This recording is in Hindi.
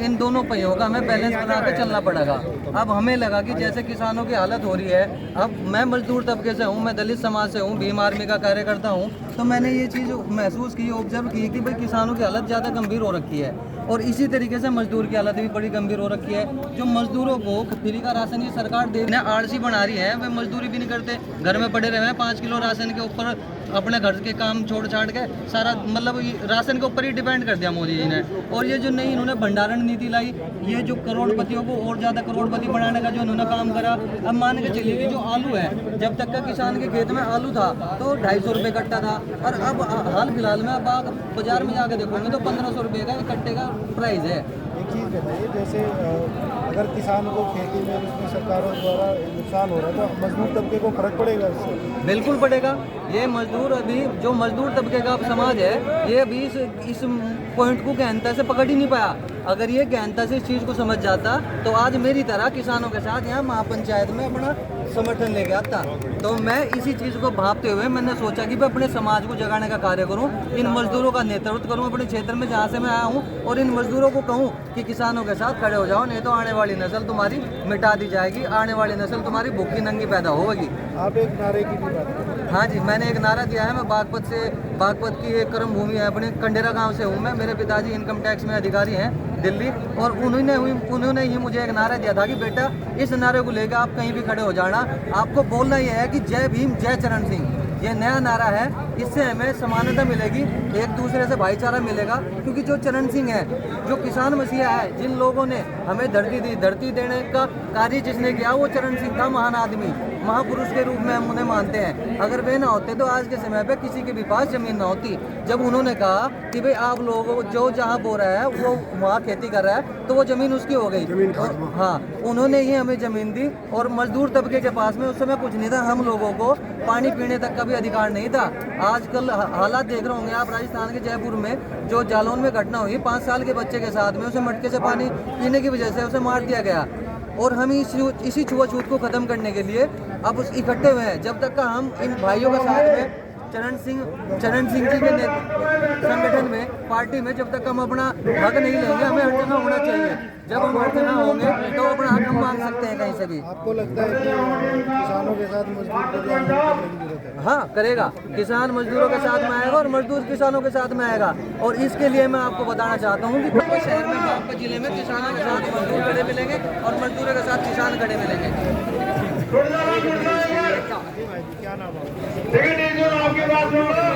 इन दोनों पहियों का हमें बैलेंस बना के चलना पड़ेगा। अब हमें लगा कि जैसे किसानों की हालत हो रही है, अब मैं मजदूर तबके से हूँ, मैं दलित समाज से हूँ, भीम आर्मी का कार्यकर्ता हूँ, तो मैंने ये चीज़ महसूस की, ऑब्जर्व की कि भाई किसानों की हालत ज़्यादा गंभीर हो रखी है। और इसी तरीके से मजदूर की हालत भी बड़ी गंभीर हो रखी है। जो मजदूरों को फ्री का राशन ये सरकार दे रही है, आलसी बना रही है, वे मजदूरी भी नहीं करते, घर में पड़े रहे हैं 5 किलो राशन के ऊपर, अपने घर के काम छोड़ छाड़ के सारा मतलब राशन के ऊपर ही डिपेंड कर दिया मोदी जी ने। और ये जो नई इन्होंने भंडारण नीति लाई, ये जो करोड़पतियों को और ज़्यादा करोड़पति बनाने का जो इन्होंने काम करा, अब मान के चलिए कि जो आलू है, जब तक का किसान के खेत में आलू था तो 250 रुपये कट्टा था, और अब हाल फिलहाल में अब आप बाजार में जाकर देखोगे तो 1500 रुपये का कट्टे का प्राइस है। एक चीज़ बताइए, जैसे अगर किसान को खेती में उसमें सरकारों द्वारा नुकसान हो रहा है तो मजदूर तबके को फर्क पड़ेगा इससे? बिल्कुल पड़ेगा। ये मजदूर अभी जो मजदूर तबके का समाज है, ये अभी इस पॉइंट को गहनता से पकड़ ही नहीं पाया। अगर ये गहनता से इस चीज़ को समझ जाता तो आज मेरी तरह किसानों के साथ यहाँ महापंचायत में अपना समर्थन लेके आता। तो मैं इसी चीज़ को भांपते हुए मैंने सोचा कि मैं अपने समाज को जगाने का कार्य करूं, इन मजदूरों का नेतृत्व करूं अपने क्षेत्र में जहां से मैं आया हूं, और इन मजदूरों को कहूं कि किसानों के साथ खड़े हो जाओ, नहीं तो आने वाली नस्ल तुम्हारी मिटा दी जाएगी, आने वाली नस्ल तुम्हारी भूखी नंगी पैदा होगी। आप एक नारे की भी बात करें। हाँ जी, मैंने एक नारा दिया है। मैं बागपत की एक कर्म भूमि है, अपने कंडेरा गांव से हूँ मैं। मेरे पिताजी इनकम टैक्स में अधिकारी हैं दिल्ली, और उन्होंने ही मुझे एक नारा दिया था कि बेटा इस नारे को लेकर आप कहीं भी खड़े हो जाना, आपको बोलना यह है कि जय भीम जय चरण सिंह। ये नया नारा है, इससे हमें समानता मिलेगी, एक दूसरे से भाईचारा मिलेगा। क्योंकि जो चरण सिंह है, जो किसान मसीहा है, जिन लोगों ने हमें धरती दी, धरती देने का कार्य जिसने किया, वो चरण सिंह था, महान आदमी, महापुरुष के रूप में हम उन्हें मानते हैं। अगर वे ना होते तो आज के समय पे किसी के भी पास जमीन ना होती। जब उन्होंने कहा कि भाई आप लोगों जो जहाँ बो रहा है वो वहाँ खेती कर रहा है, तो वो जमीन उसकी हो गई। हाँ, उन्होंने ही हमें जमीन दी। और मजदूर तबके के पास में उस समय कुछ नहीं था, हम लोगों को पानी पीने तक का भी अधिकार नहीं था। आजकल हालात देख रहे होंगे आप, राजस्थान के जयपुर में जो जालौन में घटना हुई, 5 साल के बच्चे के साथ में उसे मटके से पानी पीने की वजह से उसे मार दिया गया। और हम इसी छुआछूत को खत्म करने के लिए अब इकट्ठे हुए हैं। जब तक का हम इन भाइयों के साथ में चरण सिंह जी के संगठन में, पार्टी में, जब तक हम अपना हक नहीं लेंगे, हमें हर जगह होना चाहिए। जब हम हर जगह होंगे तो अपना हक हम मांग सकते हैं कहीं से भी। आपको लगता है कि किसानों के साथ मजदूर को भी आंदोलन करने की जरूरत है? हाँ, करेगा। किसान मजदूरों के साथ में आएगा और मजदूर किसानों के साथ में आएगा। और इसके लिए मैं आपको बताना चाहता हूँ कि कोई शहर में, बागपत जिले में किसानों के साथ मजदूर खड़े मिलेंगे और मजदूरों के साथ किसान खड़े मिलेंगे। क्या नाम है?